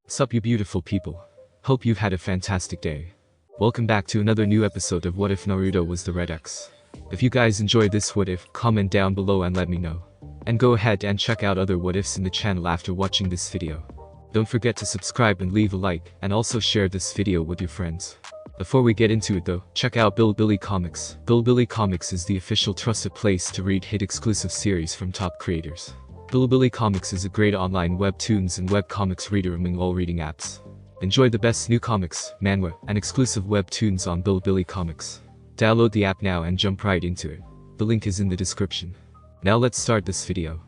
Sup you beautiful people. Hope you've had a fantastic day. Welcome back to another new episode of What If Naruto Was the Red X. If you guys enjoyed this what if, comment down below and let me know. And go ahead and check out other what ifs in the channel after watching this video. Don't forget to subscribe and leave a like, and also share this video with your friends. Before we get into it though, check out Bilibili Comics. Bilibili Comics is the official trusted place to read hit exclusive series from top creators. Bilibili Comics is a great online webtoons and webcomics reader among all reading apps. Enjoy the best new comics, manhwa, and exclusive webtoons on Bilibili Comics. Download the app now and jump right into it. The link is in the description. Now let's start this video.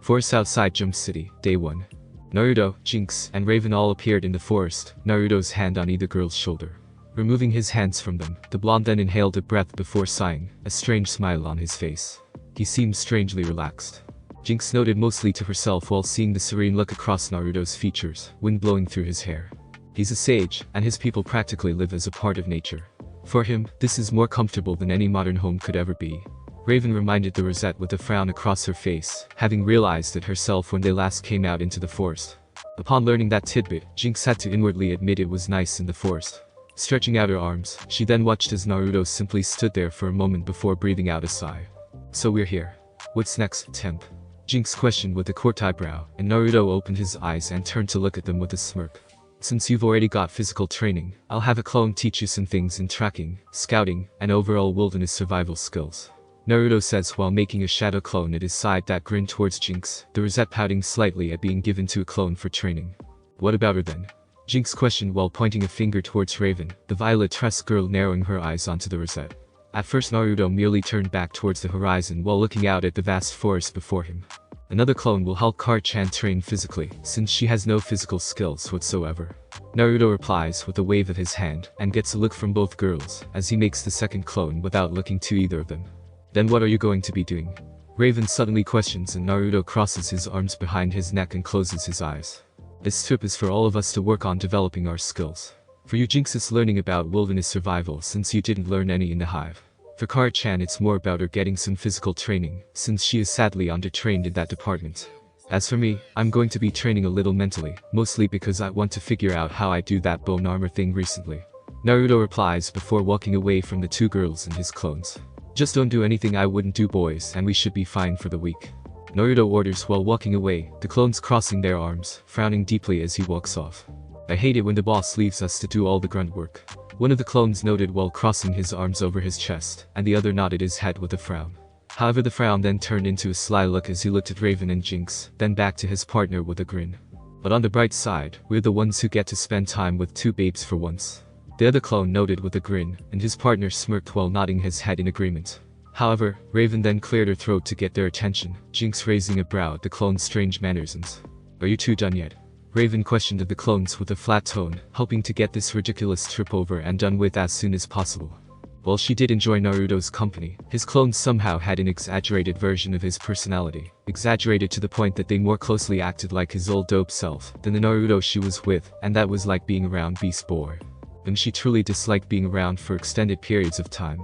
Forest outside Jump City, Day 1. Naruto, Jinx, and Raven all appeared in the forest, Naruto's hand on either girl's shoulder. Removing his hands from them, the blonde then inhaled a breath before sighing, a strange smile on his face. He seemed strangely relaxed. Jinx noted mostly to herself while seeing the serene look across Naruto's features, wind blowing through his hair. He's a sage, and his people practically live as a part of nature. For him, this is more comfortable than any modern home could ever be. Raven reminded the Rosette with a frown across her face, having realized it herself when they last came out into the forest. Upon learning that tidbit, Jinx had to inwardly admit it was nice in the forest. Stretching out her arms, she then watched as Naruto simply stood there for a moment before breathing out a sigh. So we're here. What's next, temp? Jinx questioned with a court eyebrow, and Naruto opened his eyes and turned to look at them with a smirk. Since you've already got physical training, I'll have a clone teach you some things in tracking, scouting, and overall wilderness survival skills. Naruto says while making a shadow clone at his side that grinned towards Jinx, the Rosette pouting slightly at being given to a clone for training. What about her then? Jinx questioned while pointing a finger towards Raven, the violet-tressed girl narrowing her eyes onto the Rosette. At first Naruto merely turned back towards the horizon while looking out at the vast forest before him. Another clone will help Kar-chan train physically, since she has no physical skills whatsoever. Naruto replies with a wave of his hand, and gets a look from both girls, as he makes the second clone without looking to either of them. Then what are you going to be doing? Raven suddenly questions and Naruto crosses his arms behind his neck and closes his eyes. This trip is for all of us to work on developing our skills. For you Jinx is learning about wilderness survival since you didn't learn any in the hive. For Kar-chan it's more about her getting some physical training, since she is sadly undertrained in that department. As for me, I'm going to be training a little mentally, mostly because I want to figure out how I do that bone armor thing recently. Naruto replies before walking away from the two girls and his clones. Just don't do anything I wouldn't do boys and we should be fine for the week. Naruto orders while walking away, the clones crossing their arms, frowning deeply as he walks off. I hate it when the boss leaves us to do all the grunt work. One of the clones noted while crossing his arms over his chest, and the other nodded his head with a frown. However the frown then turned into a sly look as he looked at Raven and Jinx, then back to his partner with a grin. But on the bright side, we're the ones who get to spend time with two babes for once. The other clone noted with a grin, and his partner smirked while nodding his head in agreement. However, Raven then cleared her throat to get their attention, Jinx raising a brow at the clone's strange mannerisms. Are you two done yet? Raven questioned the clones with a flat tone, hoping to get this ridiculous trip over and done with as soon as possible. While she did enjoy Naruto's company, his clones somehow had an exaggerated version of his personality, exaggerated to the point that they more closely acted like his old dope self than the Naruto she was with, and that was like being around Beast Boy. And she truly disliked being around for extended periods of time.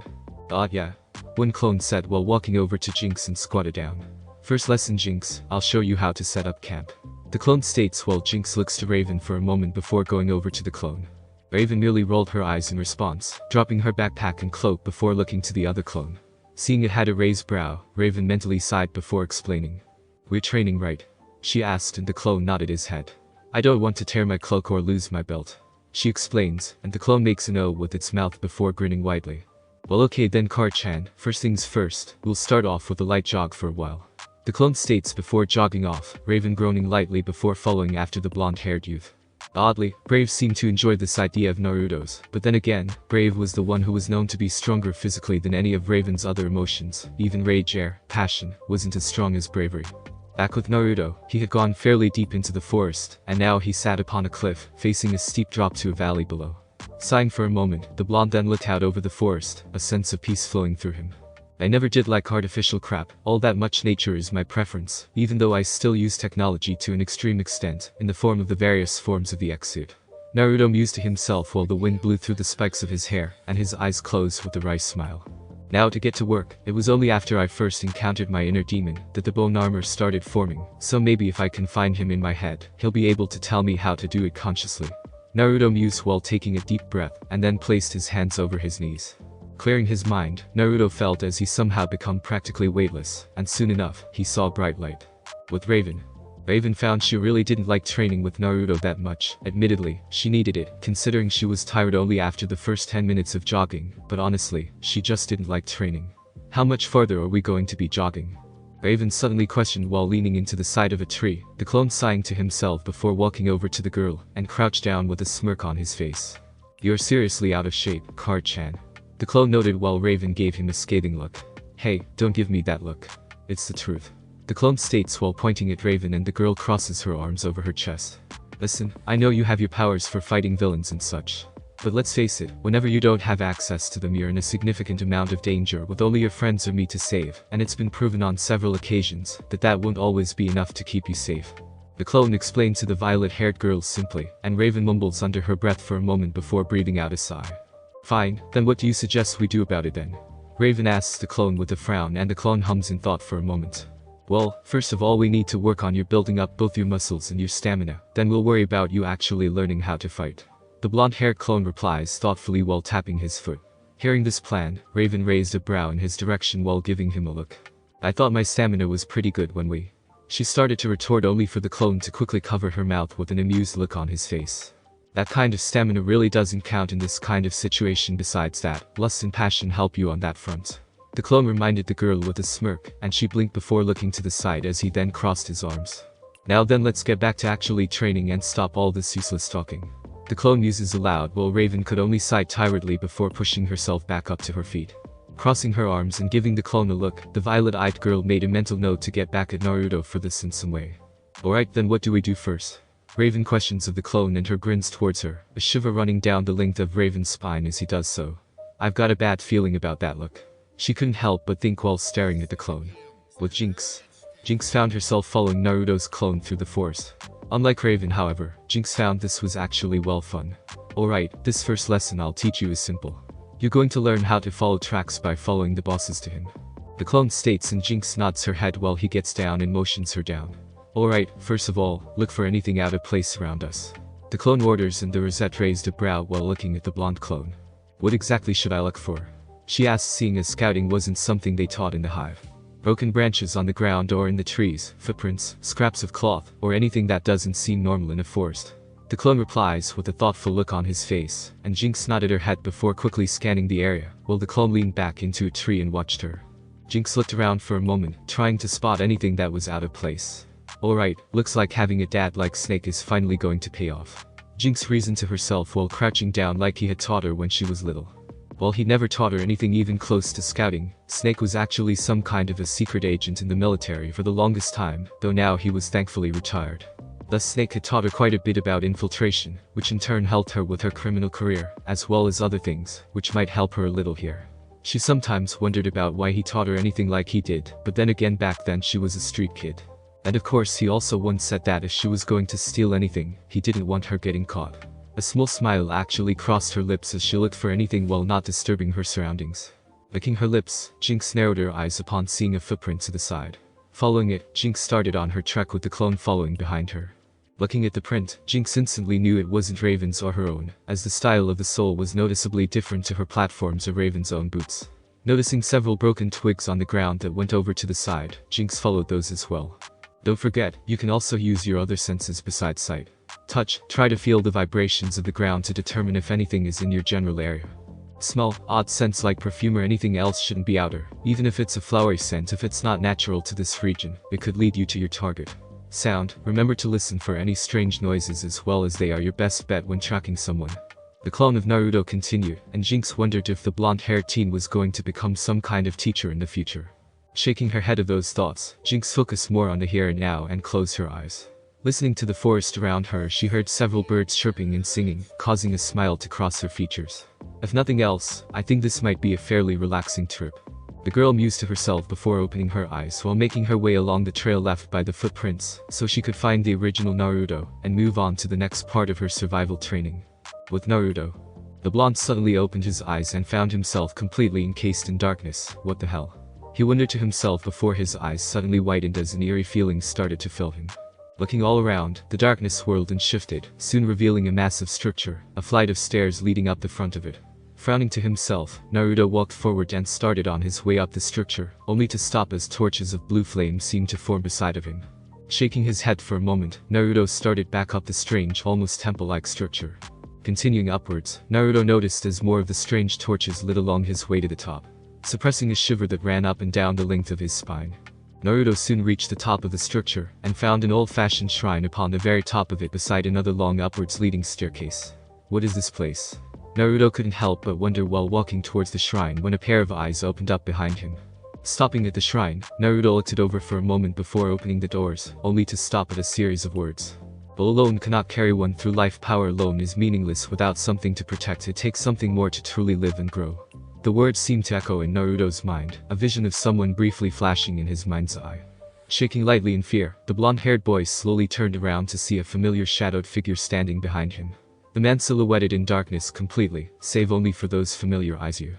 Yeah. One clone said while walking over to Jinx and squatted down. First lesson Jinx, I'll show you how to set up camp. The clone states while Jinx looks to Raven for a moment before going over to the clone. Raven merely rolled her eyes in response, dropping her backpack and cloak before looking to the other clone. Seeing it had a raised brow, Raven mentally sighed before explaining. We're training right? She asked and the clone nodded his head. I don't want to tear my cloak or lose my belt. She explains, and the clone makes an O with its mouth before grinning widely. Well okay then Kar-chan, first things first, we'll start off with a light jog for a while. The clone states before jogging off, Raven groaning lightly before following after the blonde-haired youth. Oddly, Brave seemed to enjoy this idea of Naruto's, but then again, Brave was the one who was known to be stronger physically than any of Raven's other emotions, even rage passion, wasn't as strong as bravery. Back with Naruto, he had gone fairly deep into the forest, and now he sat upon a cliff, facing a steep drop to a valley below. Sighing for a moment, the blonde then looked out over the forest, a sense of peace flowing through him. I never did like artificial crap, all that much nature is my preference, even though I still use technology to an extreme extent, in the form of the various forms of the X-suit. Naruto mused to himself while the wind blew through the spikes of his hair, and his eyes closed with a wry smile. Now to get to work. It was only after I first encountered my inner demon that the bone armor started forming, so maybe if I can find him in my head, he'll be able to tell me how to do it consciously. Naruto mused while taking a deep breath, and then placed his hands over his knees. Clearing his mind, Naruto felt as he somehow become practically weightless, and soon enough, he saw bright light. With Raven. Raven found she really didn't like training with Naruto that much. Admittedly, she needed it, considering she was tired only after the first 10 minutes of jogging, but honestly, she just didn't like training. How much farther are we going to be jogging? Raven suddenly questioned while leaning into the side of a tree, the clone sighing to himself before walking over to the girl, and crouched down with a smirk on his face. You're seriously out of shape, Card-chan. The clone noted while Raven gave him a scathing look. Hey, don't give me that look. It's the truth. The clone states while pointing at Raven, and the girl crosses her arms over her chest. Listen, I know you have your powers for fighting villains and such. But let's face it, whenever you don't have access to them, you're in a significant amount of danger with only your friends or me to save, and it's been proven on several occasions that that won't always be enough to keep you safe. The clone explained to the violet-haired girl simply, and Raven mumbles under her breath for a moment before breathing out a sigh. Fine, then what do you suggest we do about it then? Raven asks the clone with a frown, and the clone hums in thought for a moment. Well, first of all we need to work on your building up both your muscles and your stamina, then we'll worry about you actually learning how to fight. The blonde-haired clone replies thoughtfully while tapping his foot. Hearing this plan, Raven raised a brow in his direction while giving him a look. I thought my stamina was pretty good when we... She started to retort, only for the clone to quickly cover her mouth with an amused look on his face. That kind of stamina really doesn't count in this kind of situation. Besides that, lust and passion help you on that front. The clone reminded the girl with a smirk, and she blinked before looking to the side as he then crossed his arms. Now then, let's get back to actually training and stop all this useless talking. The clone muses aloud while Raven could only sigh tiredly before pushing herself back up to her feet. Crossing her arms and giving the clone a look, the violet-eyed girl made a mental note to get back at Naruto for this in some way. Alright then, what do we do first? Raven questions of the clone, and her grins towards her, a shiver running down the length of Raven's spine as he does so. I've got a bad feeling about that look. She couldn't help but think while staring at the clone. With Jinx. Jinx found herself following Naruto's clone through the forest. Unlike Raven, however, Jinx found this was actually well fun. Alright, this first lesson I'll teach you is simple. You're going to learn how to follow tracks by following the bosses to him. The clone states, and Jinx nods her head while he gets down and motions her down. Alright, first of all, look for anything out of place around us. The clone orders, and the Rosette raised a brow while looking at the blonde clone. What exactly should I look for? She asked, seeing as scouting wasn't something they taught in the hive. Broken branches on the ground or in the trees, footprints, scraps of cloth, or anything that doesn't seem normal in a forest. The clone replies with a thoughtful look on his face, and Jinx nodded her head before quickly scanning the area, while the clone leaned back into a tree and watched her. Jinx looked around for a moment, trying to spot anything that was out of place. Alright, looks like having a dad like Snake is finally going to pay off. Jinx reasoned to herself while crouching down like he had taught her when she was little. While he never taught her anything even close to scouting, Snake was actually some kind of a secret agent in the military for the longest time, though now he was thankfully retired. Thus Snake had taught her quite a bit about infiltration, which in turn helped her with her criminal career, as well as other things, which might help her a little here. She sometimes wondered about why he taught her anything like he did, but then again, back then she was a street kid. And of course he also once said that if she was going to steal anything, he didn't want her getting caught. A small smile actually crossed her lips as she looked for anything while not disturbing her surroundings. Licking her lips, Jinx narrowed her eyes upon seeing a footprint to the side. Following it, Jinx started on her trek with the clone following behind her. Looking at the print, Jinx instantly knew it wasn't Raven's or her own, as the style of the sole was noticeably different to her platforms or Raven's own boots. Noticing several broken twigs on the ground that went over to the side, Jinx followed those as well. Don't forget, you can also use your other senses besides sight. Touch, try to feel the vibrations of the ground to determine if anything is in your general area. Smell, odd scents like perfume or anything else shouldn't be outer, even if it's a flowery scent. If it's not natural to this region, it could lead you to your target. Sound, remember to listen for any strange noises as well, as they are your best bet when tracking someone. The clone of Naruto continued, and Jinx wondered if the blonde-haired teen was going to become some kind of teacher in the future. Shaking her head of those thoughts, Jinx focused more on the here and now and closed her eyes. Listening to the forest around her, she heard several birds chirping and singing, causing a smile to cross her features. If nothing else, I think this might be a fairly relaxing trip. The girl mused to herself before opening her eyes while making her way along the trail left by the footprints, so she could find the original Naruto and move on to the next part of her survival training. With Naruto. The blonde suddenly opened his eyes and found himself completely encased in darkness. What the hell? He wondered to himself before his eyes suddenly widened as an eerie feeling started to fill him. Looking all around, the darkness swirled and shifted, soon revealing a massive structure, a flight of stairs leading up the front of it. Frowning to himself, Naruto walked forward and started on his way up the structure, only to stop as torches of blue flame seemed to form beside of him. Shaking his head for a moment, Naruto started back up the strange, almost temple-like structure. Continuing upwards, Naruto noticed as more of the strange torches lit along his way to the top, suppressing a shiver that ran up and down the length of his spine. Naruto soon reached the top of the structure, and found an old-fashioned shrine upon the very top of it beside another long upwards leading staircase. What is this place? Naruto couldn't help but wonder while walking towards the shrine when a pair of eyes opened up behind him. Stopping at the shrine, Naruto looked it over for a moment before opening the doors, only to stop at a series of words. Will alone cannot carry one through life. Power alone is meaningless without something to protect. It takes something more to truly live and grow. The words seemed to echo in Naruto's mind, a vision of someone briefly flashing in his mind's eye. Shaking lightly in fear, the blonde-haired boy slowly turned around to see a familiar shadowed figure standing behind him. The man silhouetted in darkness completely, save only for those familiar eyes. You.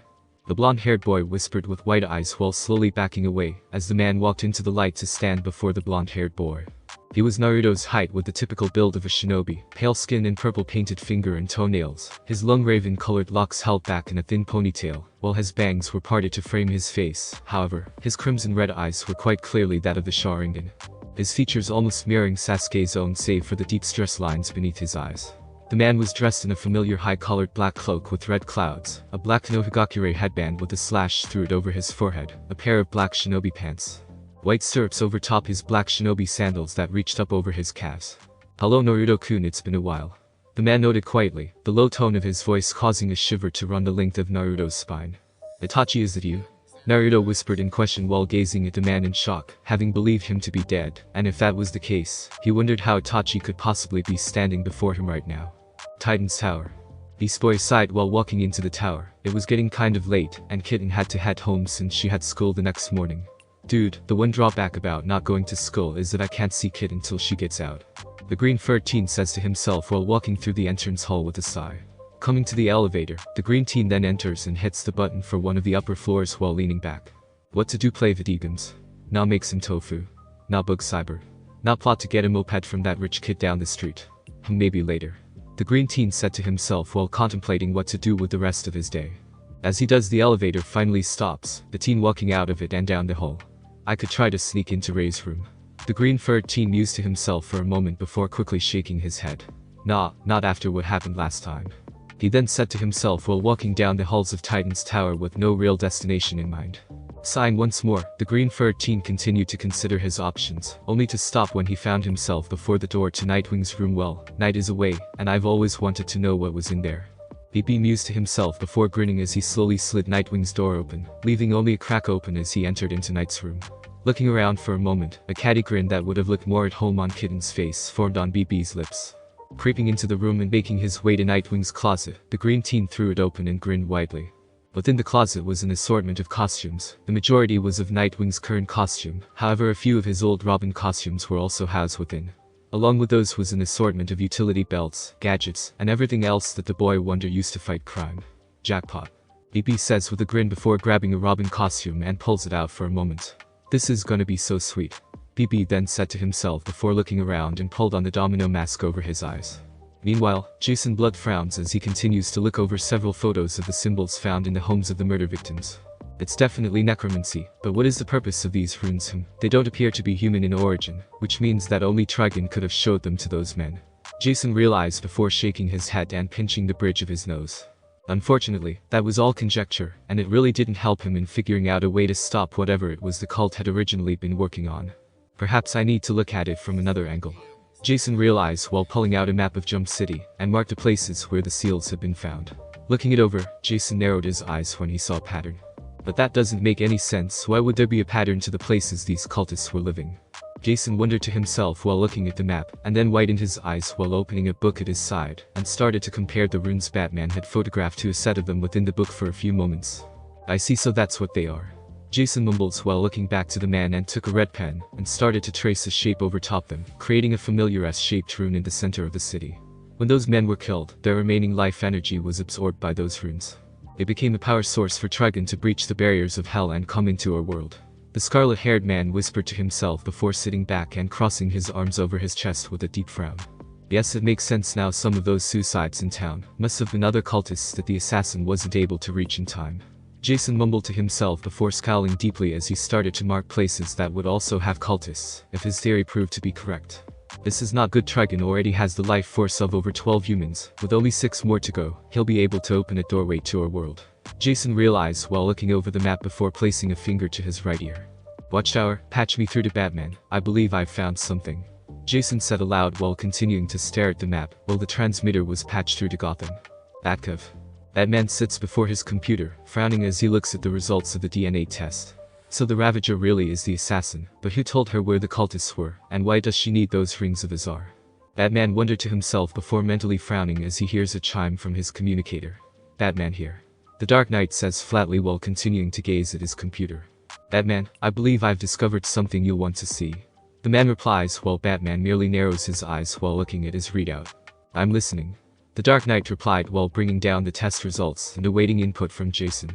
The blonde-haired boy whispered with wide eyes while slowly backing away, as the man walked into the light to stand before the blonde-haired boy. He was Naruto's height with the typical build of a shinobi, pale skin and purple painted finger and toenails, his long raven-colored locks held back in a thin ponytail, while his bangs were parted to frame his face. However, his crimson-red eyes were quite clearly that of the Sharingan. His features almost mirroring Sasuke's own save for the deep stress lines beneath his eyes. The man was dressed in a familiar high-collared black cloak with red clouds, a black Nohagakure headband with a slash through it over his forehead, a pair of black shinobi pants, white stirrups over top his black shinobi sandals that reached up over his calves. Hello Naruto-kun, it's been a while. The man noted quietly, the low tone of his voice causing a shiver to run the length of Naruto's spine. Itachi, is it you? Naruto whispered in question while gazing at the man in shock, having believed him to be dead, and if that was the case, he wondered how Itachi could possibly be standing before him right now. Titan's Tower. Beast Boy sighed while walking into the tower. It was getting kind of late, and Kitten had to head home since she had school the next morning. Dude, the one drawback about not going to school is that I can't see Kit until she gets out. The green-furred teen says to himself while walking through the entrance hall with a sigh. Coming to the elevator, the green teen then enters and hits the button for one of the upper floors while leaning back. What to do? Play video games. Now make some tofu. Now bug cyber. Now plot to get a moped from that rich kid down the street. Maybe later. The green teen said to himself while contemplating what to do with the rest of his day. As he does, the elevator finally stops, the teen walking out of it and down the hall. I could try to sneak into Ray's room. The green-furred teen mused to himself for a moment before quickly shaking his head. Nah, not after what happened last time. He then said to himself while walking down the halls of Titan's Tower with no real destination in mind. Sighing once more, the green-furred teen continued to consider his options, only to stop when he found himself before the door to Nightwing's room. Well, Night is away, and I've always wanted to know what was in there. BB mused to himself before grinning as he slowly slid Nightwing's door open, leaving only a crack open as he entered into Night's room. Looking around for a moment, a catty grin that would have looked more at home on Kitten's face formed on BB's lips. Creeping into the room and making his way to Nightwing's closet, the green teen threw it open and grinned widely. Within the closet was an assortment of costumes. The majority was of Nightwing's current costume, however a few of his old Robin costumes were also housed within. Along with those was an assortment of utility belts, gadgets, and everything else that the boy wonder used to fight crime. Jackpot. BB says with a grin before grabbing a Robin costume and pulls it out for a moment. This is gonna be so sweet. BB then said to himself before looking around and pulled on the domino mask over his eyes. Meanwhile, Jason Blood frowns as he continues to look over several photos of the symbols found in the homes of the murder victims. It's definitely necromancy, but what is the purpose of these runes? They don't appear to be human in origin, which means that only Trigun could have showed them to those men. Jason realized before shaking his head and pinching the bridge of his nose. Unfortunately, that was all conjecture, and it really didn't help him in figuring out a way to stop whatever it was the cult had originally been working on. Perhaps I need to look at it from another angle. Jason realized while pulling out a map of Jump City, and marked the places where the seals had been found. Looking it over, Jason narrowed his eyes when he saw a pattern. But that doesn't make any sense. Why would there be a pattern to the places these cultists were living? Jason wondered to himself while looking at the map, and then widened his eyes while opening a book at his side, and started to compare the runes Batman had photographed to a set of them within the book for a few moments. I see, so that's what they are. Jason mumbles while looking back to the man and took a red pen, and started to trace a shape over top them, creating a familiar S-shaped rune in the center of the city. When those men were killed, their remaining life energy was absorbed by those runes. It became a power source for Trigon to breach the barriers of hell and come into our world. The scarlet-haired man whispered to himself before sitting back and crossing his arms over his chest with a deep frown. Yes, it makes sense now. Some of those suicides in town must have been other cultists that the assassin wasn't able to reach in time. Jason mumbled to himself before scowling deeply as he started to mark places that would also have cultists, if his theory proved to be correct. This is not good. Trigon already has the life force of over 12 humans, with only 6 more to go. He'll be able to open a doorway to our world. Jason realized while looking over the map before placing a finger to his right ear. Watchtower, patch me through to Batman. I believe I've found something. Jason said aloud while continuing to stare at the map while the transmitter was patched through to Gotham. Batcave. Batman sits before his computer, frowning as he looks at the results of the DNA test. So the Ravager really is the assassin, but who told her where the cultists were, and why does she need those rings of Azar? Batman wondered to himself before mentally frowning as he hears a chime from his communicator. Batman here. The Dark Knight says flatly while continuing to gaze at his computer. Batman, I believe I've discovered something you'll want to see. The man replies while Batman merely narrows his eyes while looking at his readout. I'm listening. The Dark Knight replied while bringing down the test results and awaiting input from Jason.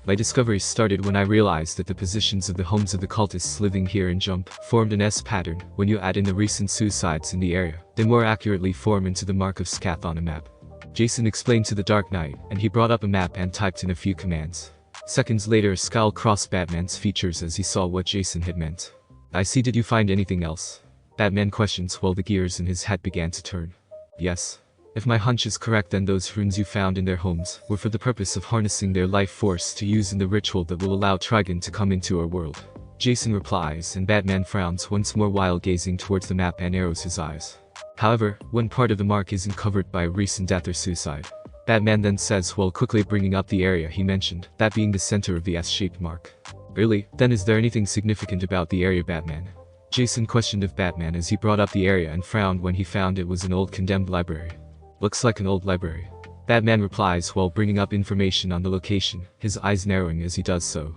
My discoveries started when I realized that the positions of the homes of the cultists living here in Jump formed an S pattern. When you add in the recent suicides in the area, they more accurately form into the mark of Scath on a map. Jason explained to the Dark Knight, and he brought up a map and typed in a few commands. Seconds later, a scowl crossed Batman's features as he saw what Jason had meant. I see. Did you find anything else? Batman questions while the gears in his head began to turn. Yes. If my hunch is correct, then those runes you found in their homes were for the purpose of harnessing their life force to use in the ritual that will allow Trigon to come into our world. Jason replies, and Batman frowns once more while gazing towards the map and narrows his eyes. However, one part of the mark isn't covered by a recent death or suicide. Batman then says while quickly bringing up the area he mentioned, that being the center of the S-shaped mark. Really? Then is there anything significant about the area, Batman? Jason questioned of Batman as he brought up the area and frowned when he found it was an old condemned library. Looks like an old library. Batman replies while bringing up information on the location, his eyes narrowing as he does so.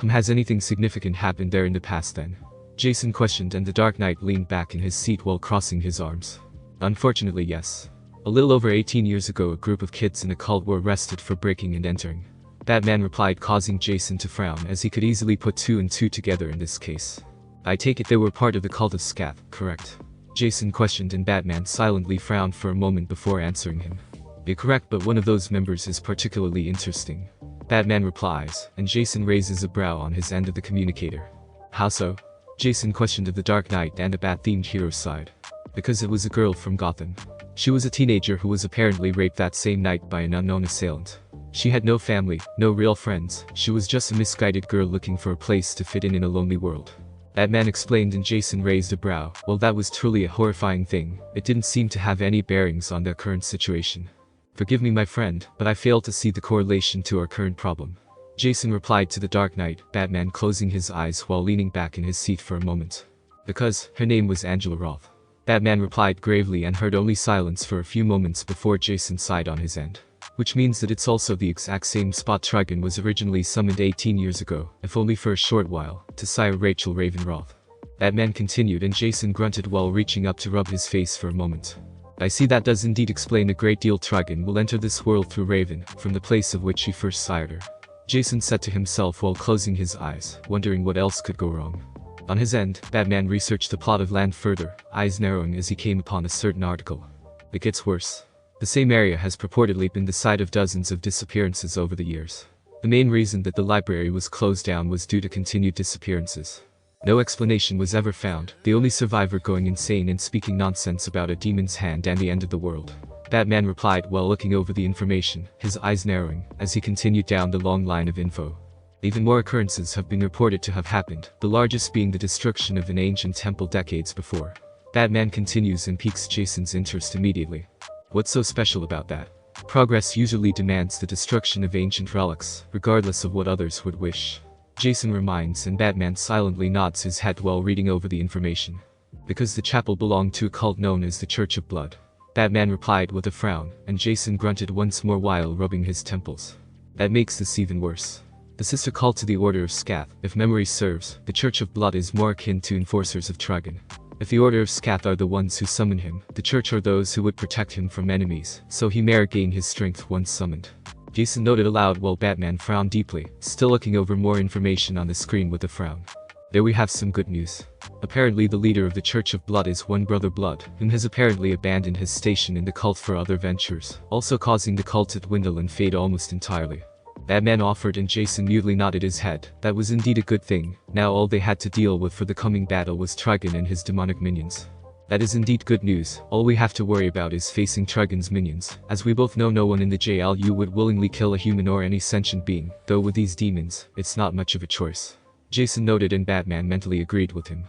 Has anything significant happened there in the past then? Jason questioned, and the Dark Knight leaned back in his seat while crossing his arms. Unfortunately, yes. A little over 18 years ago, a group of kids in a cult were arrested for breaking and entering. Batman replied, causing Jason to frown as he could easily put 2 and 2 together in this case. I take it they were part of the cult of Scath, correct? Jason questioned, and Batman silently frowned for a moment before answering him. You're correct, but one of those members is particularly interesting. Batman replies, and Jason raises a brow on his end of the communicator. How so? Jason questioned of the Dark Knight and the Bat-themed hero side. Because it was a girl from Gotham. She was a teenager who was apparently raped that same night by an unknown assailant. She had no family, no real friends. She was just a misguided girl looking for a place to fit in a lonely world. Batman explained, and Jason raised a brow. Well, that was truly a horrifying thing. It didn't seem to have any bearings on their current situation. Forgive me, my friend, but I fail to see the correlation to our current problem. Jason replied to the Dark Knight, Batman closing his eyes while leaning back in his seat for a moment. Because her name was Angela Roth. Batman replied gravely and heard only silence for a few moments before Jason sighed on his end. Which means that it's also the exact same spot Trigon was originally summoned 18 years ago, if only for a short while, to sire Rachel Raven Roth. Batman continued, and Jason grunted while reaching up to rub his face for a moment. I see, that does indeed explain a great deal. Trigon will enter this world through Raven, from the place of which she first sired her. Jason said to himself while closing his eyes, wondering what else could go wrong. On his end, Batman researched the plot of land further, eyes narrowing as he came upon a certain article. It gets worse. The same area has purportedly been the site of dozens of disappearances over the years. The main reason that the library was closed down was due to continued disappearances. No explanation was ever found, the only survivor going insane and speaking nonsense about a demon's hand and the end of the world. Batman replied while looking over the information, his eyes narrowing, as he continued down the long line of info. Even more occurrences have been reported to have happened, the largest being the destruction of an ancient temple decades before. Batman continues and piques Jason's interest immediately. What's so special about that? Progress usually demands the destruction of ancient relics, regardless of what others would wish. Jason reminds, and Batman silently nods his head while reading over the information. Because the chapel belonged to a cult known as the Church of Blood. Batman replied with a frown, and Jason grunted once more while rubbing his temples. That makes this even worse. The sister cult to the Order of Scath, if memory serves, the Church of Blood is more akin to enforcers of Trigon. If the Order of Scath are the ones who summon him, the Church are those who would protect him from enemies, so he may regain his strength once summoned. Jason noted aloud while Batman frowned deeply, still looking over more information on the screen with a frown. There we have some good news. Apparently the leader of the Church of Blood is one Brother Blood, whom has apparently abandoned his station in the cult for other ventures, also causing the cult to dwindle and fade almost entirely. Batman offered and Jason mutely nodded his head. That was indeed a good thing. Now all they had to deal with for the coming battle was Trigon and his demonic minions. That is indeed good news. All we have to worry about is facing Trigon's minions. As we both know, no one in the JLU would willingly kill a human or any sentient being, though with these demons, it's not much of a choice. Jason noted and Batman mentally agreed with him.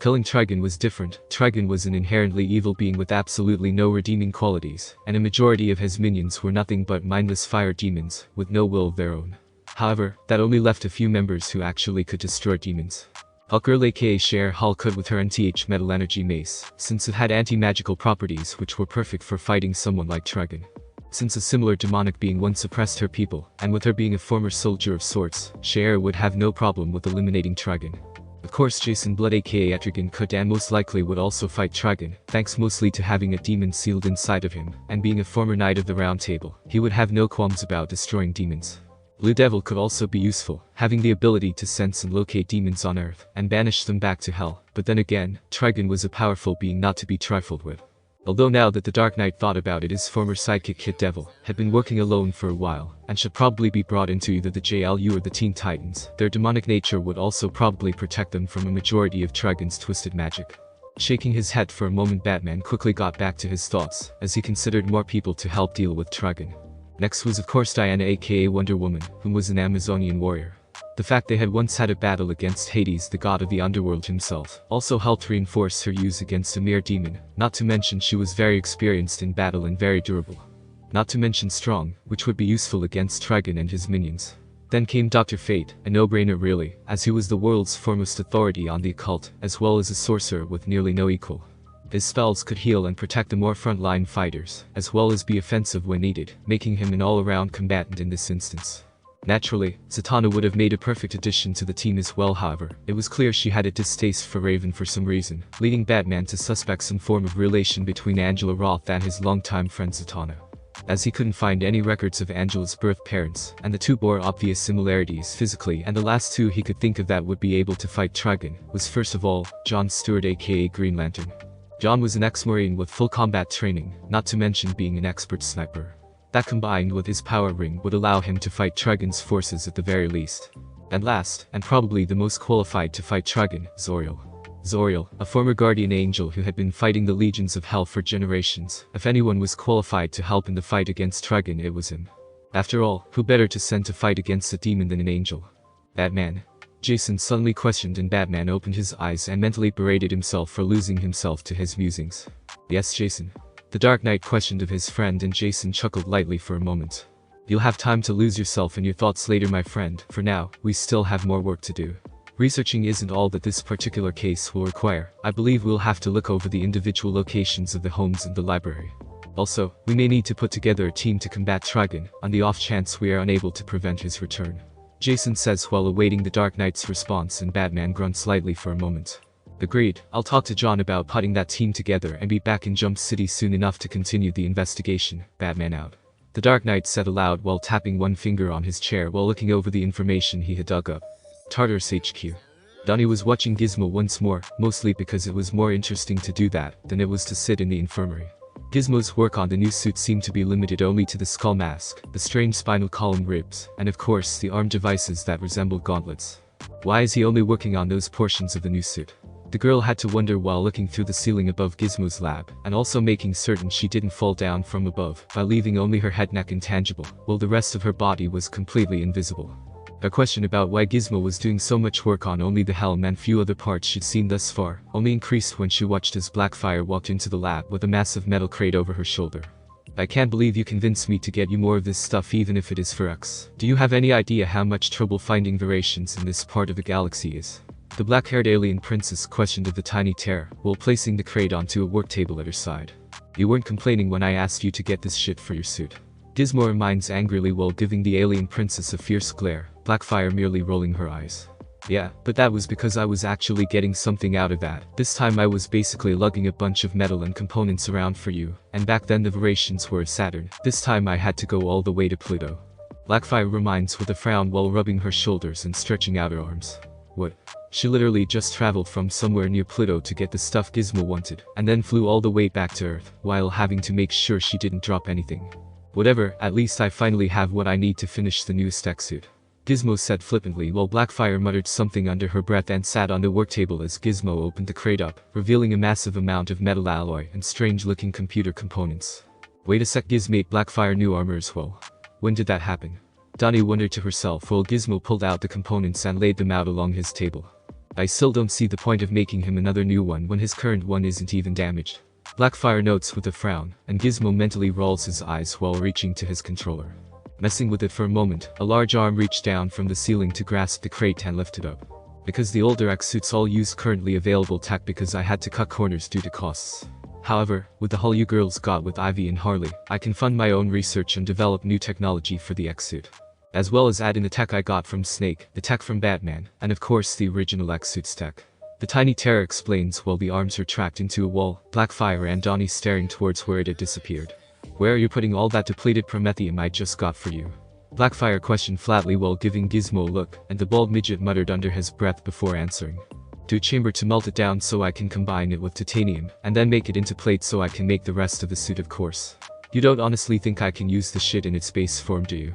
Killing Trigon was different. Trigon was an inherently evil being with absolutely no redeeming qualities, and a majority of his minions were nothing but mindless fire demons, with no will of their own. However, that only left a few members who actually could destroy demons. Hulkgirl aka Cher Hall could with her NTH Metal Energy Mace, since it had anti-magical properties which were perfect for fighting someone like Trigon. Since a similar demonic being once oppressed her people, and with her being a former soldier of sorts, Cher would have no problem with eliminating Trigon. Of course Jason Blood aka Etrigan could and most likely would also fight Trigon, thanks mostly to having a demon sealed inside of him, and being a former Knight of the Round Table, he would have no qualms about destroying demons. Blue Devil could also be useful, having the ability to sense and locate demons on Earth, and banish them back to Hell, but then again, Trigon was a powerful being not to be trifled with. Although now that the Dark Knight thought about it, his former sidekick Kid Devil had been working alone for a while, and should probably be brought into either the JLU or the Teen Titans. Their demonic nature would also probably protect them from a majority of Trigon's twisted magic. Shaking his head for a moment, Batman quickly got back to his thoughts, as he considered more people to help deal with Trigon. Next was of course Diana aka Wonder Woman, whom was an Amazonian warrior. The fact they had once had a battle against Hades, the god of the underworld himself, also helped reinforce her use against a mere demon, not to mention she was very experienced in battle and very durable. Not to mention strong, which would be useful against Trigon and his minions. Then came Dr. Fate, a no-brainer really, as he was the world's foremost authority on the occult, as well as a sorcerer with nearly no equal. His spells could heal and protect the more front-line fighters, as well as be offensive when needed, making him an all-around combatant in this instance. Naturally, Zatanna would have made a perfect addition to the team as well. However, it was clear she had a distaste for Raven for some reason, leading Batman to suspect some form of relation between Angela Roth and his longtime friend Zatanna. As he couldn't find any records of Angela's birth parents, and the two bore obvious similarities physically, and the last two he could think of that would be able to fight Trigon was first of all, John Stewart aka Green Lantern. John was an ex-Marine with full combat training, not to mention being an expert sniper. That combined with his power ring would allow him to fight Trigon's forces at the very least. And last, and probably the most qualified to fight Trigon, Zoriel. Zoriel, a former guardian angel who had been fighting the legions of hell for generations. If anyone was qualified to help in the fight against Trigon, it was him. After all, who better to send to fight against a demon than an angel? Batman. Jason suddenly questioned and Batman opened his eyes and mentally berated himself for losing himself to his musings. Yes, Jason. The Dark Knight questioned of his friend and Jason chuckled lightly for a moment. You'll have time to lose yourself in your thoughts later, my friend. For now, we still have more work to do. Researching isn't all that this particular case will require. I believe we'll have to look over the individual locations of the homes and the library. Also, we may need to put together a team to combat Trigon, on the off chance we are unable to prevent his return. Jason says while awaiting the Dark Knight's response and Batman grunts slightly for a moment. Agreed, I'll talk to John about putting that team together and be back in Jump City soon enough to continue the investigation. Batman out. The Dark Knight said aloud while tapping one finger on his chair while looking over the information he had dug up. Tartarus HQ. Donnie was watching Gizmo once more, mostly because it was more interesting to do that than it was to sit in the infirmary. Gizmo's work on the new suit seemed to be limited only to the skull mask, the strange spinal column ribs, and of course the arm devices that resembled gauntlets. Why is he only working on those portions of the new suit? The girl had to wonder while looking through the ceiling above Gizmo's lab, and also making certain she didn't fall down from above by leaving only her head neck intangible, while the rest of her body was completely invisible. Her question about why Gizmo was doing so much work on only the helm and few other parts she'd seen thus far, only increased when she watched as Blackfire walked into the lab with a massive metal crate over her shoulder. I can't believe you convinced me to get you more of this stuff even if it is for X. Do you have any idea how much trouble finding variations in this part of the galaxy is? The black-haired alien princess questioned of the tiny terror, while placing the crate onto a work table at her side. You weren't complaining when I asked you to get this shit for your suit. Gizmo reminds angrily while giving the alien princess a fierce glare, Blackfire merely rolling her eyes. Yeah, but that was because I was actually getting something out of that. This time I was basically lugging a bunch of metal and components around for you, and back then the variations were Saturn. This time I had to go all the way to Pluto. Blackfire reminds with a frown while rubbing her shoulders and stretching out her arms. What? She literally just traveled from somewhere near Pluto to get the stuff Gizmo wanted, and then flew all the way back to Earth, while having to make sure she didn't drop anything. Whatever, at least I finally have what I need to finish the newest tech suit. Gizmo said flippantly while Blackfire muttered something under her breath and sat on the work table as Gizmo opened the crate up, revealing a massive amount of metal alloy and strange-looking computer components. Wait a sec, Gizmate, Blackfire new armor as well. When did that happen? Donnie wondered to herself while Gizmo pulled out the components and laid them out along his table. I still don't see the point of making him another new one when his current one isn't even damaged. Blackfire notes with a frown, and Gizmo mentally rolls his eyes while reaching to his controller. Messing with it for a moment, a large arm reached down from the ceiling to grasp the crate and lift it up. Because the older X suits all use currently available tech because I had to cut corners due to costs. However, with the hull you girls got with Ivy and Harley, I can fund my own research and develop new technology for the X suit. As well as add in the tech I got from Snake, the tech from Batman, and of course the original X suit's tech. The tiny terror explains while the arms are tracked into a wall, Blackfire and Donnie staring towards where it had disappeared. Where are you putting all that depleted promethium I just got for you? Blackfire questioned flatly while giving Gizmo a look, and the bald midget muttered under his breath before answering. To a chamber to melt it down so I can combine it with titanium, and then make it into plates so I can make the rest of the suit, of course. You don't honestly think I can use the shit in its base form, do you?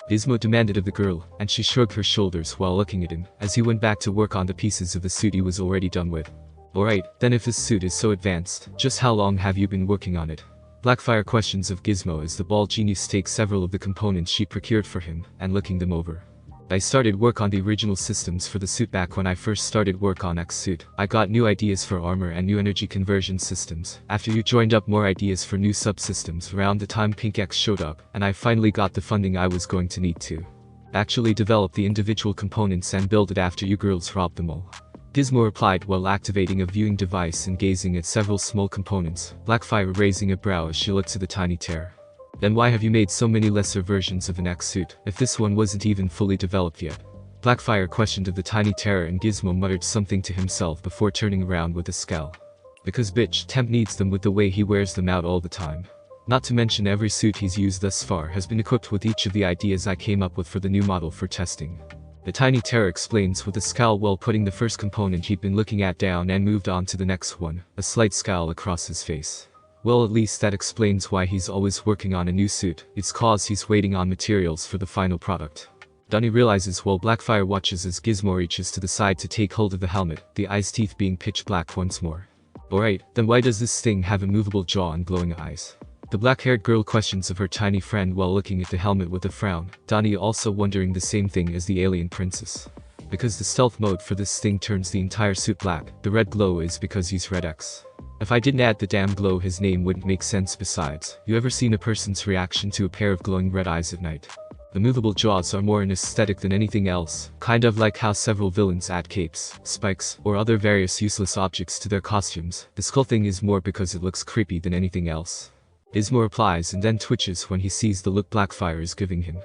Gizmo demanded of the girl, and she shrugged her shoulders while looking at him, as he went back to work on the pieces of the suit he was already done with. Alright, then if this suit is so advanced, just how long have you been working on it? Blackfire questions of Gizmo as the bald genius takes several of the components she procured for him, and looking them over. I started work on the original systems for the suit back when I first started work on X suit. I got new ideas for armor and new energy conversion systems. After you joined up more ideas for new subsystems around the time Pink X showed up, and I finally got the funding I was going to need to actually develop the individual components and build it after you girls robbed them all. Gizmo replied while activating a viewing device and gazing at several small components, Blackfire raising a brow as she looked to the tiny terror. Then why have you made so many lesser versions of an X suit, if this one wasn't even fully developed yet? Blackfire questioned of the tiny terror and Gizmo muttered something to himself before turning around with a scowl. Because bitch, Temp needs them with the way he wears them out all the time. Not to mention every suit he's used thus far has been equipped with each of the ideas I came up with for the new model for testing. The tiny terror explains with a scowl while putting the first component he'd been looking at down and moved on to the next one, a slight scowl across his face. Well, at least that explains why he's always working on a new suit. It's cause he's waiting on materials for the final product. Donnie realizes while Blackfire watches as Gizmo reaches to the side to take hold of the helmet, the eye's teeth being pitch black once more. Alright, then why does this thing have a movable jaw and glowing eyes? The black-haired girl questions of her tiny friend while looking at the helmet with a frown, Donnie also wondering the same thing as the alien princess. Because the stealth mode for this thing turns the entire suit black, the red glow is because he's Red X. If I didn't add the damn glow his name wouldn't make sense. Besides, you ever seen a person's reaction to a pair of glowing red eyes at night? The movable jaws are more an aesthetic than anything else, kind of like how several villains add capes, spikes, or other various useless objects to their costumes. The skull thing is more because it looks creepy than anything else. Gizmo replies and then twitches when he sees the look Blackfire is giving him.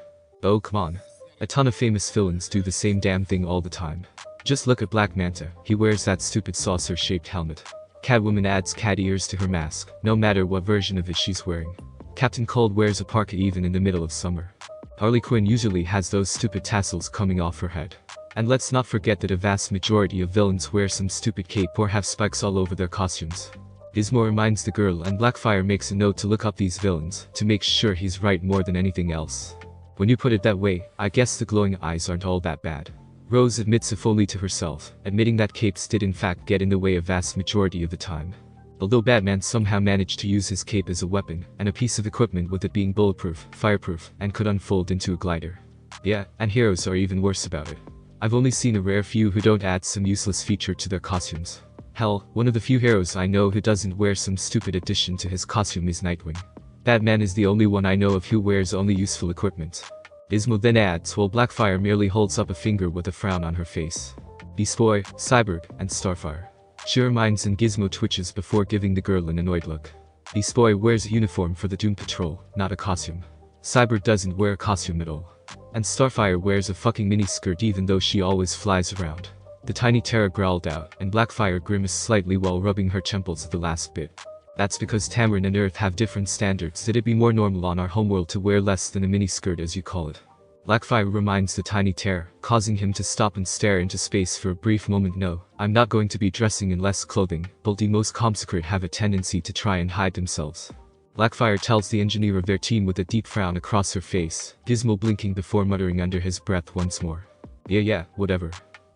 Oh come on. A ton of famous villains do the same damn thing all the time. Just look at Black Manta, he wears that stupid saucer-shaped helmet. Catwoman adds cat ears to her mask, no matter what version of it she's wearing. Captain Cold wears a parka even in the middle of summer. Harley Quinn usually has those stupid tassels coming off her head. And let's not forget that a vast majority of villains wear some stupid cape or have spikes all over their costumes. Gizmo reminds the girl and Blackfire makes a note to look up these villains, to make sure he's right more than anything else. When you put it that way, I guess the glowing eyes aren't all that bad. Rose admits if only to herself, admitting that capes did in fact get in the way a vast majority of the time. Although Batman somehow managed to use his cape as a weapon, and a piece of equipment with it being bulletproof, fireproof, and could unfold into a glider. Yeah, and heroes are even worse about it. I've only seen a rare few who don't add some useless feature to their costumes. Hell, one of the few heroes I know who doesn't wear some stupid addition to his costume is Nightwing. Batman is the only one I know of who wears only useful equipment. Gizmo then adds while Blackfire merely holds up a finger with a frown on her face. Beast Boy, Cyborg, and Starfire. She reminds and Gizmo twitches before giving the girl an annoyed look. Beast Boy wears a uniform for the Doom Patrol, not a costume. Cyborg doesn't wear a costume at all. And Starfire wears a fucking miniskirt even though she always flies around. The tiny Terra growled out, and Blackfire grimaced slightly while rubbing her temples at the last bit. That's because Tamarin and Earth have different standards. It'd be more normal on our homeworld to wear less than a miniskirt, as you call it. Blackfire reminds the tiny Terra, causing him to stop and stare into space for a brief moment. No, I'm not going to be dressing in less clothing, but the most consecrate have a tendency to try and hide themselves. Blackfire tells the engineer of their team with a deep frown across her face, Gizmo blinking before muttering under his breath once more. Yeah, whatever.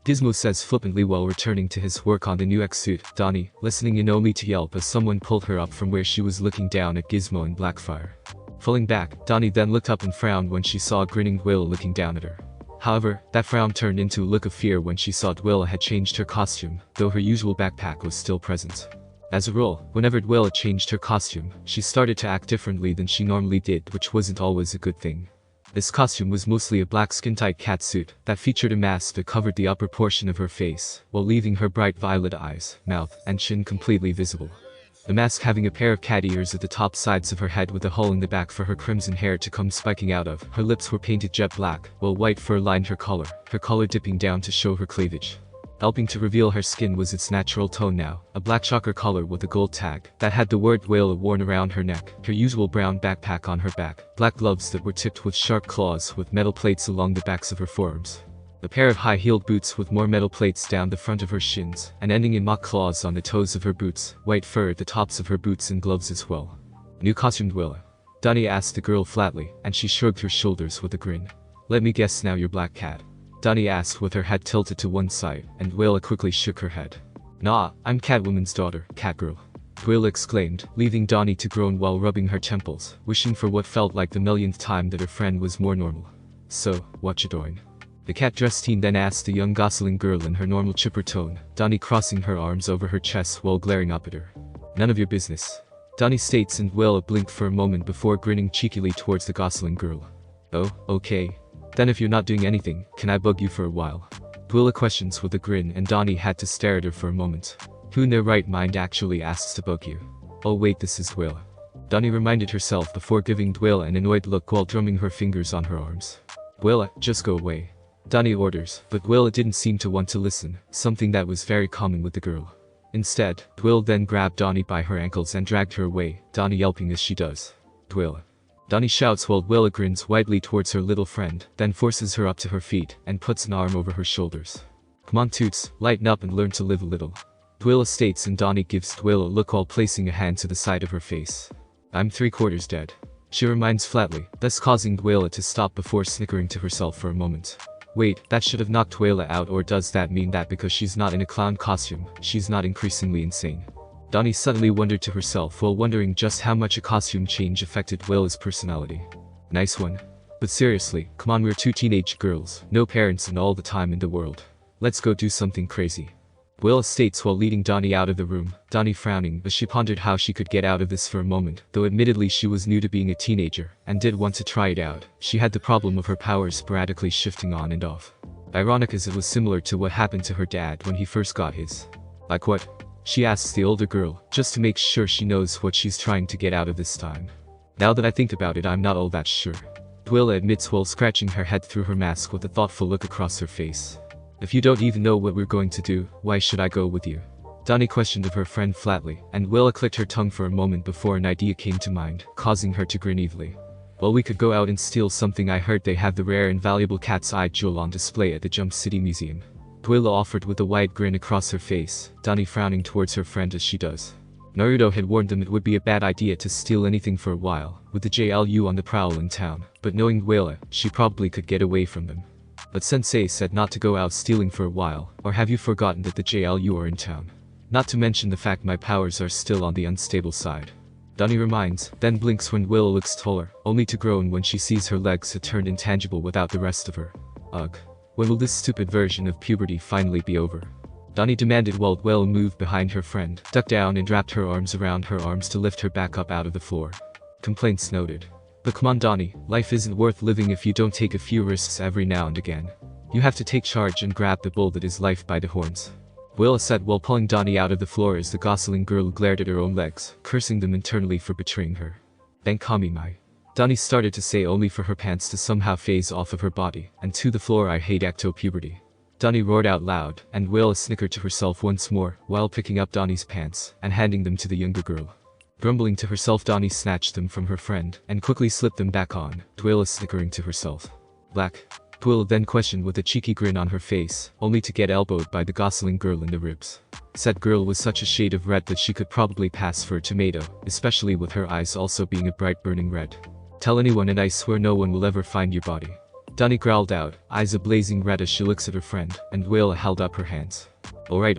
Gizmo says flippantly while returning to his work on the new X-suit. Donnie, listening in only to yelp as someone pulled her up from where she was looking down at Gizmo and Blackfire. Falling back, Donnie then looked up and frowned when she saw a grinning Dwayla looking down at her. However, that frown turned into a look of fear when she saw Dwayla had changed her costume, though her usual backpack was still present. As a rule, whenever Dwayla changed her costume, she started to act differently than she normally did, which wasn't always a good thing. This costume was mostly a black skin-tight catsuit that featured a mask that covered the upper portion of her face, while leaving her bright violet eyes, mouth, and chin completely visible. The mask having a pair of cat ears at the top sides of her head with a hole in the back for her crimson hair to come spiking out of. Her lips were painted jet black, while white fur lined her collar dipping down to show her cleavage. Helping to reveal her skin was its natural tone now, a black choker collar with a gold tag that had the word Dwayla worn around her neck, her usual brown backpack on her back, black gloves that were tipped with sharp claws with metal plates along the backs of her forearms. A pair of high-heeled boots with more metal plates down the front of her shins, and ending in mock claws on the toes of her boots, white fur at the tops of her boots and gloves as well. New costume Dwayla? Donnie asked the girl flatly, and she shrugged her shoulders with a grin. Let me guess now you're Black Cat. Donnie asked with her head tilted to one side, and Dwayla quickly shook her head. Nah, I'm Catwoman's daughter, Catgirl. Dwayla exclaimed, leaving Donnie to groan while rubbing her temples, wishing for what felt like the millionth time that her friend was more normal. So, what you doing? The cat-dressed teen then asked the young Gosling girl in her normal chipper tone, Donnie crossing her arms over her chest while glaring up at her. None of your business. Donnie states, and Dwayla blinked for a moment before grinning cheekily towards the Gosling girl. Oh, okay. Then if you're not doing anything, can I bug you for a while? Dwayla questions with a grin, and Donnie had to stare at her for a moment. Who in their right mind actually asks to bug you? Oh wait, this is Dwayla. Donnie reminded herself before giving Dwayla an annoyed look while drumming her fingers on her arms. Dwayla, just go away. Donnie orders, but Dwayla didn't seem to want to listen, something that was very common with the girl. Instead, Dwayla then grabbed Donnie by her ankles and dragged her away, Donnie yelping as she does. Dwayla. Donnie shouts while Dwayla grins widely towards her little friend, then forces her up to her feet, and puts an arm over her shoulders. Come on Toots, lighten up and learn to live a little. Dwayla states, and Donnie gives Dwayla a look while placing a hand to the side of her face. I'm 3/4 dead. She reminds flatly, thus causing Dwayla to stop before snickering to herself for a moment. Wait, that should have knocked Dwayla out, or does that mean that because she's not in a clown costume, she's not increasingly insane? Donnie suddenly wondered to herself while wondering just how much a costume change affected Dwayla's personality. Nice one. But seriously, come on, we're two teenage girls, no parents and all the time in the world. Let's go do something crazy. Dwayla states while leading Donnie out of the room, Donnie frowning as she pondered how she could get out of this for a moment, though admittedly she was new to being a teenager, and did want to try it out. She had the problem of her powers sporadically shifting on and off. Ironic as it was similar to what happened to her dad when he first got his. Like what? She asks the older girl, just to make sure she knows what she's trying to get out of this time. Now that I think about it, I'm not all that sure. Dwayla admits while scratching her head through her mask with a thoughtful look across her face. If you don't even know what we're going to do, why should I go with you? Donnie questioned of her friend flatly, and Dwayla clicked her tongue for a moment before an idea came to mind, causing her to grin evilly. Well, we could go out and steal something. I heard they have the rare and valuable cat's eye jewel on display at the Jump City Museum. Dwayla offered with a wide grin across her face, Donnie frowning towards her friend as she does. Naruto had warned them it would be a bad idea to steal anything for a while, with the JLU on the prowl in town, but knowing Dwayla, she probably could get away from them. But Sensei said not to go out stealing for a while, or have you forgotten that the JLU are in town? Not to mention the fact my powers are still on the unstable side. Donnie reminds, then blinks when Dwayla looks taller, only to groan when she sees her legs had turned intangible without the rest of her. Ugh. When will this stupid version of puberty finally be over? Donnie demanded while Dwayla moved behind her friend, ducked down and wrapped her arms around her arms to lift her back up out of the floor. Complaints noted. But come on Donnie, life isn't worth living if you don't take a few risks every now and again. You have to take charge and grab the bull that is life by the horns. Dwayla said while pulling Donnie out of the floor as the Gosling girl glared at her own legs, cursing them internally for betraying her. Then kami mai. Donnie started to say only for her pants to somehow phase off of her body, and to the floor I hate ecto-puberty. Donnie roared out loud, and Wayla snickered to herself once more, while picking up Donnie's pants and handing them to the younger girl. Grumbling to herself, Donnie snatched them from her friend and quickly slipped them back on, Wayla snickering to herself. Black. Wayla then questioned with a cheeky grin on her face, only to get elbowed by the gosling girl in the ribs. Said girl was such a shade of red that she could probably pass for a tomato, especially with her eyes also being a bright burning red. Tell anyone and I swear no one will ever find your body. Donnie growled out, eyes a blazing red as she looks at her friend, and Wayla held up her hands. Alright.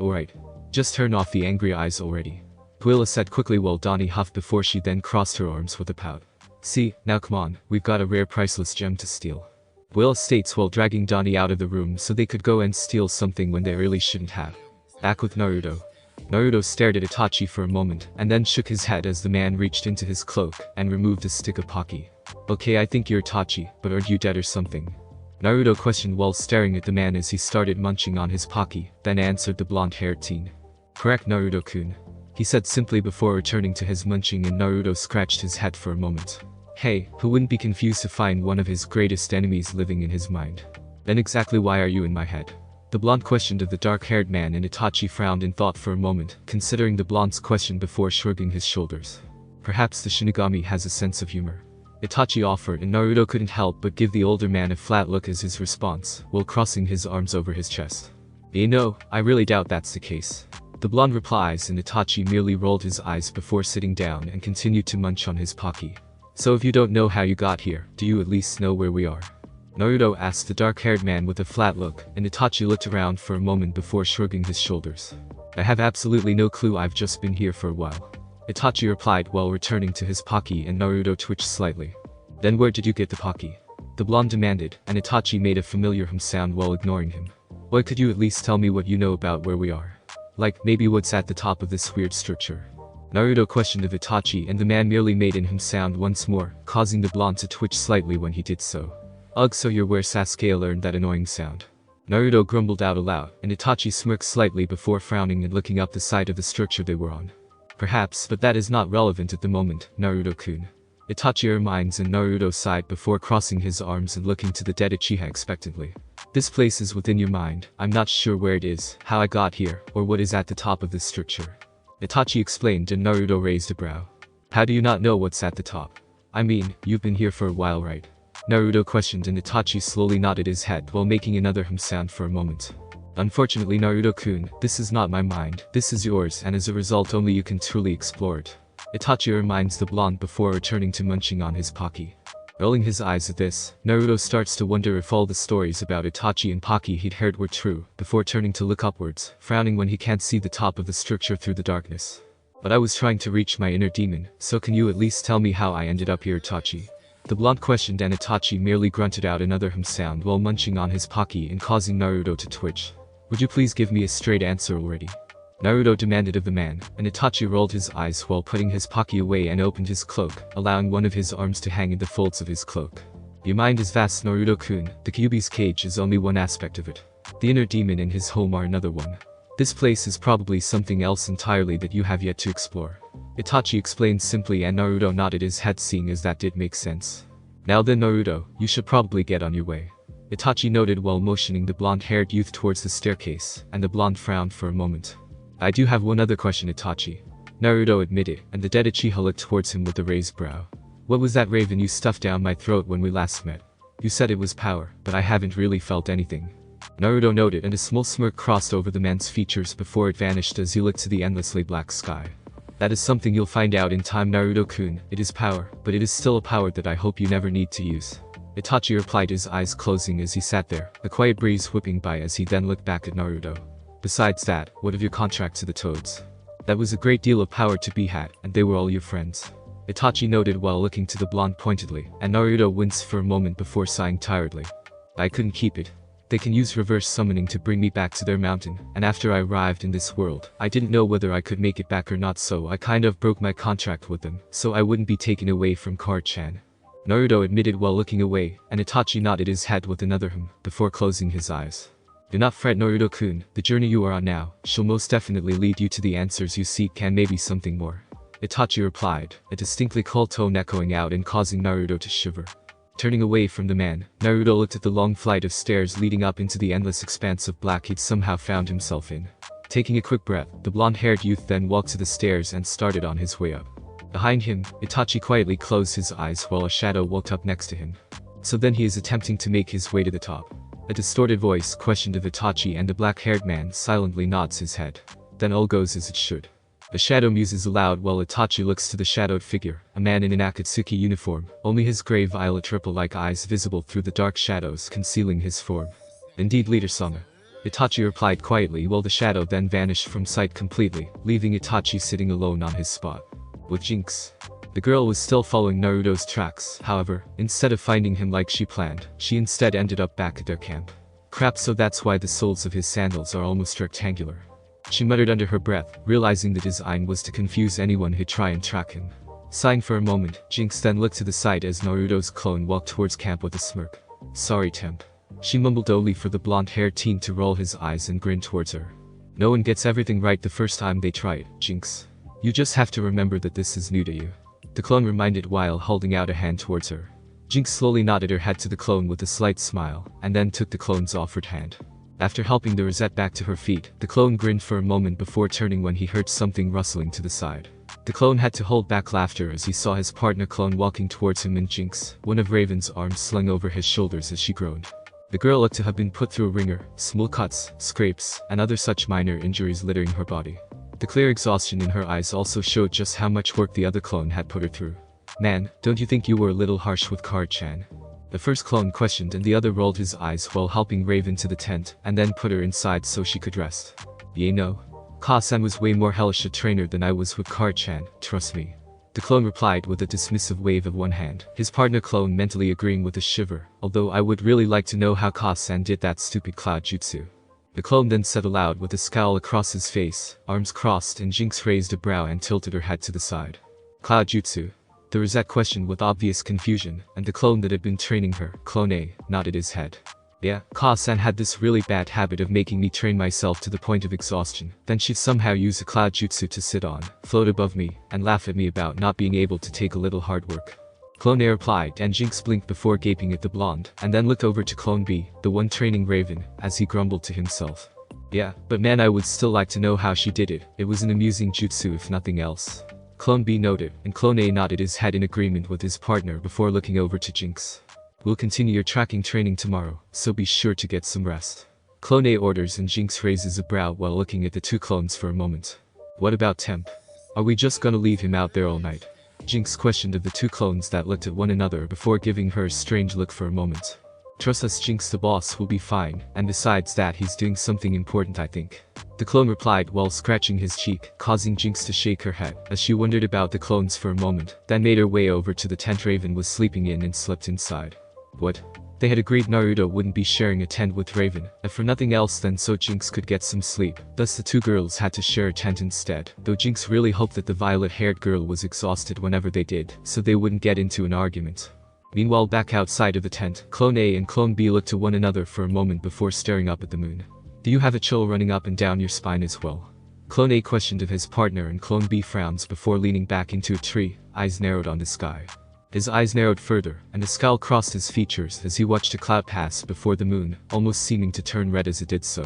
Just turn off the angry eyes already. Wayla said quickly while Donnie huffed before she then crossed her arms with a pout. See, now come on, we've got a rare priceless gem to steal. Wayla states while dragging Donnie out of the room so they could go and steal something when they really shouldn't have. Back with Naruto. Naruto stared at Itachi for a moment and then shook his head as the man reached into his cloak and removed a stick of Pocky. Okay, I think you're Itachi, but are you dead or something? Naruto questioned while staring at the man as he started munching on his Pocky, then answered the blonde-haired teen. Correct, Naruto-kun. He said simply before returning to his munching, and Naruto scratched his head for a moment. Hey, who wouldn't be confused to find one of his greatest enemies living in his mind? Then exactly why are you in my head? The blonde questioned of the dark-haired man, and Itachi frowned in thought for a moment, considering the blonde's question before shrugging his shoulders. Perhaps the Shinigami has a sense of humor. Itachi offered, and Naruto couldn't help but give the older man a flat look as his response, while crossing his arms over his chest. You know, I really doubt that's the case. The blonde replies, and Itachi merely rolled his eyes before sitting down and continued to munch on his Pocky. So if you don't know how you got here, do you at least know where we are? Naruto asked the dark-haired man with a flat look, and Itachi looked around for a moment before shrugging his shoulders. I have absolutely no clue, I've just been here for a while. Itachi replied while returning to his Pocky, and Naruto twitched slightly. Then where did you get the Pocky? The blonde demanded, and Itachi made a familiar hum sound while ignoring him. Why could you at least tell me what you know about where we are? Like, maybe what's at the top of this weird structure? Naruto questioned of Itachi, and the man merely made an hum sound once more, causing the blonde to twitch slightly when he did so. Ugh, so you're where Sasuke learned that annoying sound. Naruto grumbled out aloud, and Itachi smirked slightly before frowning and looking up the side of the structure they were on. Perhaps, but that is not relevant at the moment, Naruto-kun. Itachi reminds, and Naruto sighed before crossing his arms and looking to the dead Uchiha expectantly. This place is within your mind, I'm not sure where it is, how I got here, or what is at the top of this structure. Itachi explained, and Naruto raised a brow. How do you not know what's at the top? I mean, you've been here for a while, right? Naruto questioned, and Itachi slowly nodded his head while making another hum sound for a moment. Unfortunately, Naruto-kun, this is not my mind, this is yours, and as a result only you can truly explore it. Itachi reminds the blonde before returning to munching on his Pocky. Rolling his eyes at this, Naruto starts to wonder if all the stories about Itachi and Pocky he'd heard were true, before turning to look upwards, frowning when he can't see the top of the structure through the darkness. But I was trying to reach my inner demon, so can you at least tell me how I ended up here, Itachi? The blonde questioned, and Itachi merely grunted out another hum sound while munching on his Pocky and causing Naruto to twitch. Would you please give me a straight answer already? Naruto demanded of the man, and Itachi rolled his eyes while putting his Pocky away and opened his cloak, allowing one of his arms to hang in the folds of his cloak. Your mind is vast, Naruto-kun, the Kyuubi's cage is only one aspect of it. The inner demon and his home are another one. This place is probably something else entirely that you have yet to explore. Itachi explained simply, and Naruto nodded his head, seeing as that did make sense. Now then, Naruto, you should probably get on your way. Itachi noted while motioning the blonde-haired youth towards the staircase, and the blonde frowned for a moment. I do have one other question, Itachi. Naruto admitted, and the dead Uchiha looked towards him with a raised brow. What was that raven you stuffed down my throat when we last met? You said it was power, but I haven't really felt anything. Naruto noted, and a small smirk crossed over the man's features before it vanished as he looked to the endlessly black sky. That is something you'll find out in time, Naruto-kun. It is power, but it is still a power that I hope you never need to use. Itachi replied, his eyes closing as he sat there, a quiet breeze whipping by as he then looked back at Naruto. Besides that, what of your contract to the Toads? That was a great deal of power to be had, and they were all your friends. Itachi noted while looking to the blonde pointedly, and Naruto winced for a moment before sighing tiredly. I couldn't keep it. They can use reverse summoning to bring me back to their mountain, and after I arrived in this world, I didn't know whether I could make it back or not, so I kind of broke my contract with them, so I wouldn't be taken away from Kar-chan. Naruto admitted while looking away, and Itachi nodded his head with another hum, before closing his eyes. Do not fret, Naruto-kun, the journey you are on now shall most definitely lead you to the answers you seek, and maybe something more. Itachi replied, a distinctly cold tone echoing out and causing Naruto to shiver. Turning away from the man, Naruto looked at the long flight of stairs leading up into the endless expanse of black he'd somehow found himself in. Taking a quick breath, the blonde-haired youth then walked to the stairs and started on his way up. Behind him, Itachi quietly closed his eyes while a shadow walked up next to him. So then he is attempting to make his way to the top. A distorted voice questioned of Itachi, and the black-haired man silently nods his head. Then all goes as it should. The shadow muses aloud while Itachi looks to the shadowed figure, a man in an Akatsuki uniform, only his grey violet ripple-like eyes visible through the dark shadows concealing his form. Indeed, Leader Sama. Itachi replied quietly while the shadow then vanished from sight completely, leaving Itachi sitting alone on his spot. With Jinx. The girl was still following Naruto's tracks, however, instead of finding him like she planned, she instead ended up back at their camp. Crap, so that's why the soles of his sandals are almost rectangular. She muttered under her breath, realizing the design was to confuse anyone who'd try and track him. Sighing for a moment, Jinx then looked to the side as Naruto's clone walked towards camp with a smirk. Sorry, Temp. She mumbled only for the blonde-haired teen to roll his eyes and grin towards her. No one gets everything right the first time they try it, Jinx. You just have to remember that this is new to you. The clone reminded while holding out a hand towards her. Jinx slowly nodded her head to the clone with a slight smile, and then took the clone's offered hand. After helping the rosette back to her feet, the clone grinned for a moment before turning when he heard something rustling to the side. The clone had to hold back laughter as he saw his partner clone walking towards him, and Jinx, one of Raven's arms slung over his shoulders as she groaned. The girl looked to have been put through a ringer, small cuts, scrapes, and other such minor injuries littering her body. The clear exhaustion in her eyes also showed just how much work the other clone had put her through. Man, don't you think you were a little harsh with Card-chan? The first clone questioned, and the other rolled his eyes while helping Raven to the tent and then put her inside so she could rest. Yeah, no. Ka-san was way more hellish a trainer than I was with Card-chan, trust me. The clone replied with a dismissive wave of one hand, his partner clone mentally agreeing with a shiver, although I would really like to know how Ka-san did that stupid cloud jutsu. The clone then said aloud with a scowl across his face, arms crossed, and Jinx raised a brow and tilted her head to the side. Cloud jutsu? The rosette questioned with obvious confusion, and the clone that had been training her, Clone A, nodded his head. Yeah, Ka-san had this really bad habit of making me train myself to the point of exhaustion, then she'd somehow use a cloud jutsu to sit on, float above me, and laugh at me about not being able to take a little hard work. Clone A replied, and Jinx blinked before gaping at the blonde, and then looked over to Clone B, the one training Raven, as he grumbled to himself. Yeah, but man, I would still like to know how she did it. It was an amusing jutsu if nothing else. Clone B noted, and Clone A nodded his head in agreement with his partner before looking over to Jinx. We'll continue your tracking training tomorrow, so be sure to get some rest. Clone A orders, and Jinx raises a brow while looking at the two clones for a moment. What about Temp? Are we just gonna leave him out there all night? Jinx questioned of the two clones that looked at one another before giving her a strange look for a moment. Trust us, Jinx, the boss will be fine, and besides that he's doing something important, I think. The clone replied while scratching his cheek, causing Jinx to shake her head as she wondered about the clones for a moment, then made her way over to the tent Raven was sleeping in and slept inside. What? They had agreed Naruto wouldn't be sharing a tent with Raven, if for nothing else then so Jinx could get some sleep, thus the two girls had to share a tent instead, though Jinx really hoped that the violet-haired girl was exhausted whenever they did, so they wouldn't get into an argument. Meanwhile, back outside of the tent, Clone A and Clone B looked to one another for a moment before staring up at the moon. Do you have a chill running up and down your spine as well? Clone A questioned of his partner, and Clone B frowns before leaning back into a tree, eyes narrowed on the sky. His eyes narrowed further, and a scowl crossed his features as he watched a cloud pass before the moon, almost seeming to turn red as it did so.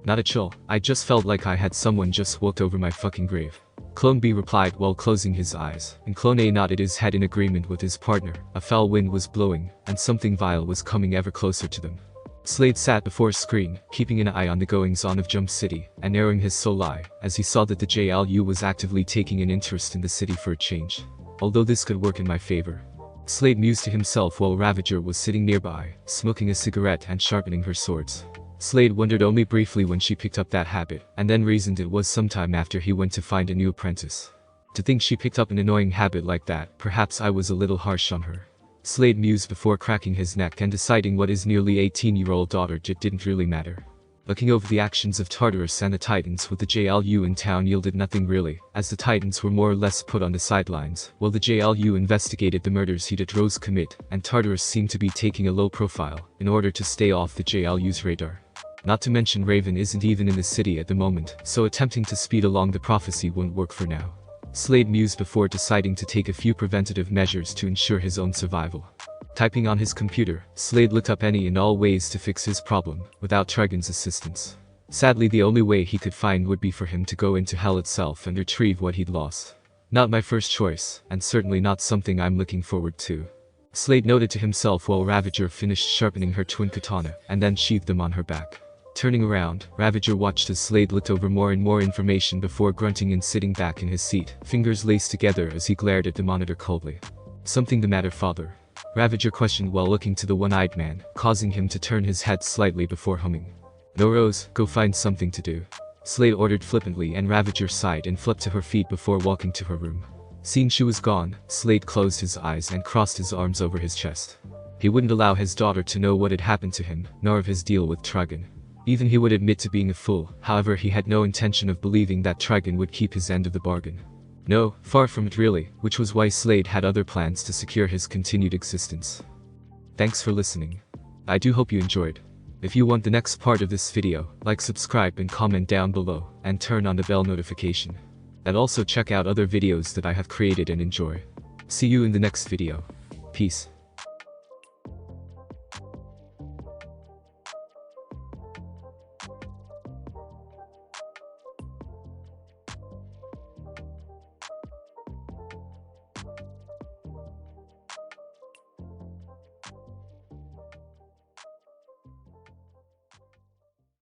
Not a chill, I just felt like I had someone just walked over my fucking grave. Clone B replied while closing his eyes, and Clone A nodded his head in agreement with his partner. A foul wind was blowing, and something vile was coming ever closer to them. Slade sat before a screen, keeping an eye on the goings-on of Jump City, and narrowing his soul eye, as he saw that the JLU was actively taking an interest in the city for a change. Although this could work in my favor. Slade mused to himself while Ravager was sitting nearby, smoking a cigarette and sharpening her swords. Slade wondered only briefly when she picked up that habit, and then reasoned it was sometime after he went to find a new apprentice. To think she picked up an annoying habit like that, perhaps I was a little harsh on her. Slade mused before cracking his neck and deciding what his nearly 18-year-old daughter did didn't really matter. Looking over the actions of Tartarus and the Titans with the JLU in town yielded nothing really, as the Titans were more or less put on the sidelines, while the JLU investigated the murders he did Rose commit, and Tartarus seemed to be taking a low profile, in order to stay off the JLU's radar. Not to mention Raven isn't even in the city at the moment, so attempting to speed along the prophecy wouldn't work for now. Slade mused before deciding to take a few preventative measures to ensure his own survival. Typing on his computer, Slade looked up any and all ways to fix his problem, without Trigon's assistance. Sadly, the only way he could find would be for him to go into hell itself and retrieve what he'd lost. Not my first choice, and certainly not something I'm looking forward to. Slade noted to himself while Ravager finished sharpening her twin katana, and then sheathed them on her back. Turning around, Ravager watched as Slade looked over more and more information before grunting and sitting back in his seat, fingers laced together as he glared at the monitor coldly. "Something the matter, father?" Ravager questioned while looking to the one-eyed man, causing him to turn his head slightly before humming. "No, Rose, go find something to do," Slade ordered flippantly, and Ravager sighed and flipped to her feet before walking to her room. Seeing she was gone, Slade closed his eyes and crossed his arms over his chest. He wouldn't allow his daughter to know what had happened to him, nor of his deal with Trigon. Even he would admit to being a fool, however he had no intention of believing that Trigon would keep his end of the bargain. No, far from it really, which was why Slade had other plans to secure his continued existence. Thanks for listening. I do hope you enjoyed. If you want the next part of this video, like, subscribe and comment down below, and turn on the bell notification. And also check out other videos that I have created and enjoy. See you in the next video. Peace.